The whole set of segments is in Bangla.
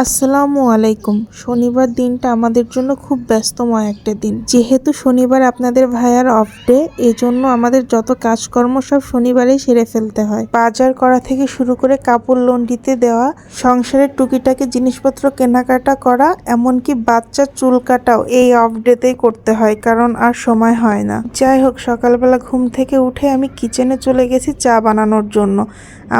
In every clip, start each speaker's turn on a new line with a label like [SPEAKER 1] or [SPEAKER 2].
[SPEAKER 1] আসসালামু আলাইকুম। শনিবার দিনটা আমাদের জন্য খুব ব্যস্তময় একটা দিন। যেহেতু শনিবার আপনাদের ভাইয়ার অফ ডে, এজন্য আমাদের যত কাজকর্ম সব শনিবারেই সেরে ফেলতে হয়। বাজার করা থেকে শুরু করে কাপড় লন্ড্রিতে দেওয়া, সংসারের টুকিটাকি জিনিসপত্র কেনাকাটা করা, এমনকি বাচ্চার চুল কাটাও এই অফ ডেতেই করতে হয়, কারণ আর সময় হয় না। যাই হোক, সকালবেলা ঘুম থেকে উঠে আমি কিচেনে চলে গেছি চা বানানোর জন্য।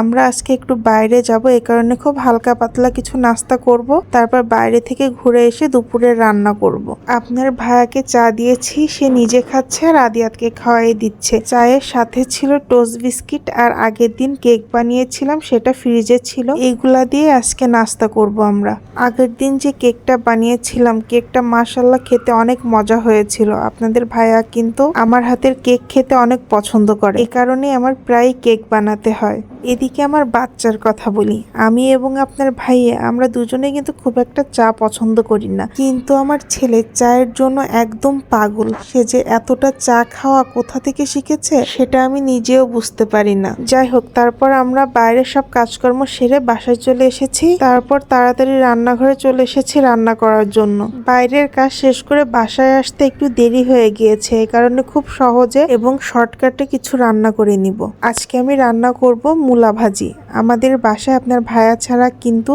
[SPEAKER 1] আমরা আজকে একটু বাইরে যাব, এই কারণে খুব হালকা পাতলা কিছু নাস্তা করব, তারপর বাইরে থেকে ঘুরে এসে দুপুরে রান্না করব। আপনার ভাইয়াকে চা দিয়েছি, সে নিজে খাচ্ছে আর আদিয়াতকে খাওয়াই দিচ্ছে। চায়ের সাথে ছিল টোস্ট বিস্কিট, আর আগের দিন কেক বানিয়েছিলাম, সেটা ফ্রিজে ছিল। এইগুলা দিয়ে আজকে নাস্তা করব আমরা। আগের দিন যে কেকটা বানিয়েছিলাম, কেকটা মাশাআল্লাহ খেতে অনেক মজা হয়েছিল। আপনাদের ভাইয়া কিন্তু আমার হাতের কেক খেতে অনেক পছন্দ করে, এই কারণে আমার প্রায় কেক বানাতে হয়। এদিকে আমার বাচ্চার কথা বলি, আমি এবং আপনার ভাইয়া আমরা দুজনে কিন্তু খুব একটা চা পছন্দ করি না, কিন্তু আমার ছেলে চায়ের জন্য একদম পাগল। সে যে এতটা চা খাওয়া কোথা থেকে শিখেছে সেটা আমি নিজেও বুঝতে পারি না। যাই হোক, তারপর আমরা বাইরের সব কাজকর্ম সেরে বাসায় চলে এসেছি। তারপর তাড়াতাড়ি রান্নাঘরে চলে এসেছি রান্না করার জন্য। বাইরের কাজ শেষ করে বাসায় আসতে একটু দেরি হয়ে গিয়েছে, এই কারণে খুব সহজে এবং শর্টকাটে কিছু রান্না করে নিব। আজকে আমি রান্না করব মূলা ভাজি। আমাদের বাসায় আপনার ভাইয়া ছাড়া কিন্তু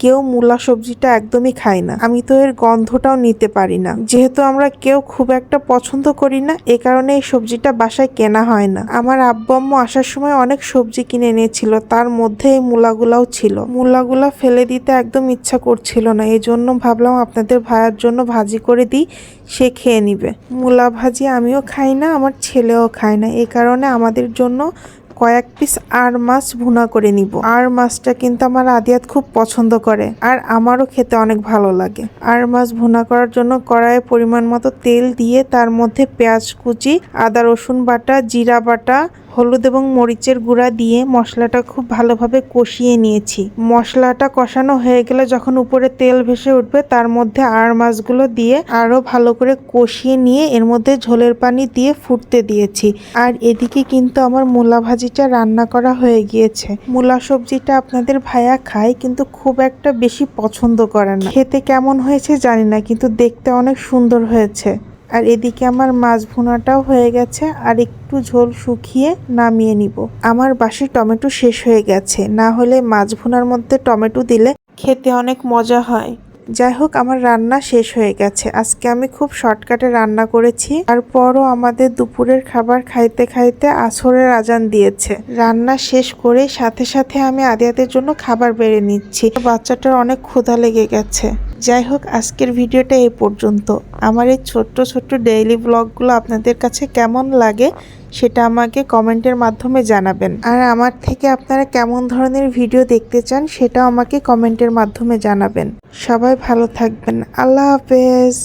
[SPEAKER 1] কেউ মূলা সবজিটা একদমই খায় না। আমি তো এর গন্ধটাও নিতে পারি না। যেহেতু আমরা কেউ খুব একটা পছন্দ করি না, এ কারণে এই সবজিটা বাসায় কেনা হয় না। আমার আব্বু আম্মু আসার সময় অনেক সবজি কিনে এনেছিল, তার মধ্যে এই মূলাগুলাও ছিল। মূলাগুলা ফেলে দিতে একদম ইচ্ছা করছিল না, এই জন্য ভাবলাম আপনাদের ভাইয়ার জন্য ভাজি করে দিই, সে খেয়ে নিবে। মূলা ভাজি আমিও খাই না, আমার ছেলেও খায় না, এই কারণে আমাদের জন্য কয়েক পিস আর মাছ ভুনা করে নিব। আর মাছটা কিন্তু আমার আদিয়াত খুব পছন্দ করে, আর আমারও খেতে অনেক ভালো লাগে। আর মাছ ভুনা করার জন্য কড়াইয়ে পরিমাণ মতো তেল দিয়ে তার মধ্যে পেঁয়াজ কুচি, আদা রসুন বাটা, জিরা বাটা, হলুদ এবং মরিচের গুঁড়া দিয়ে মশলাটা খুব ভালোভাবে কষিয়ে নিয়েছি। মশলাটা কষানো হয়ে গেলে যখন উপরে তেল ভেসে উঠবে, তার মধ্যে আর মাছগুলো দিয়ে আরো ভালো করে কষিয়ে নিয়ে এর মধ্যে ঝোলের পানি দিয়ে ফুটতে দিয়েছি। আর এদিকে কিন্তু আমার মূলা ভাজিটা রান্না করা হয়ে গিয়েছে। মূলা সবজিটা আপনাদের ভাইয়া খায়, কিন্তু খুব একটা বেশি পছন্দ করে না। খেতে কেমন হয়েছে জানি না, কিন্তু দেখতে অনেক সুন্দর হয়েছে। আর এদিকে আমার মাছ ভুনাটাও হয়ে গেছে, আর একটু ঝোল শুকিয়ে নামিয়ে নিব। আমার বাসি টমেটো শেষ হয়ে গেছে, না হলে মাছ ভুনার মধ্যে টমেটো দিলে খেতে অনেক মজা হয়। যাই হোক, আমার রান্না শেষ হয়ে গেছে। আজকে আমি খুব শর্টকাটে রান্না করেছি। তারপরও আমাদের দুপুরের খাবার খাইতে খাইতে আসরের আজান দিয়েছে। রান্না শেষ করে সাথে সাথে আমি আদিয়াতের জন্য খাবার বেড়ে নিচ্ছি। বাচ্চাটার অনেক ক্ষুধা লেগে গেছে। যাই হোক, আজকের ভিডিওটা এই পর্যন্ত। আমার এই ছোট্ট ছোট্ট ডেইলি ব্লগগুলো আপনাদের কাছে কেমন লাগে সেটা আমাকে কমেন্টের মাধ্যমে জানাবেন। আর আমার থেকে আপনারা কেমন ধরনের ভিডিও দেখতে চান সেটাও আমাকে কমেন্টের মাধ্যমে জানাবেন। সবাই ভালো থাকবেন। আল্লাহ হাফেজ।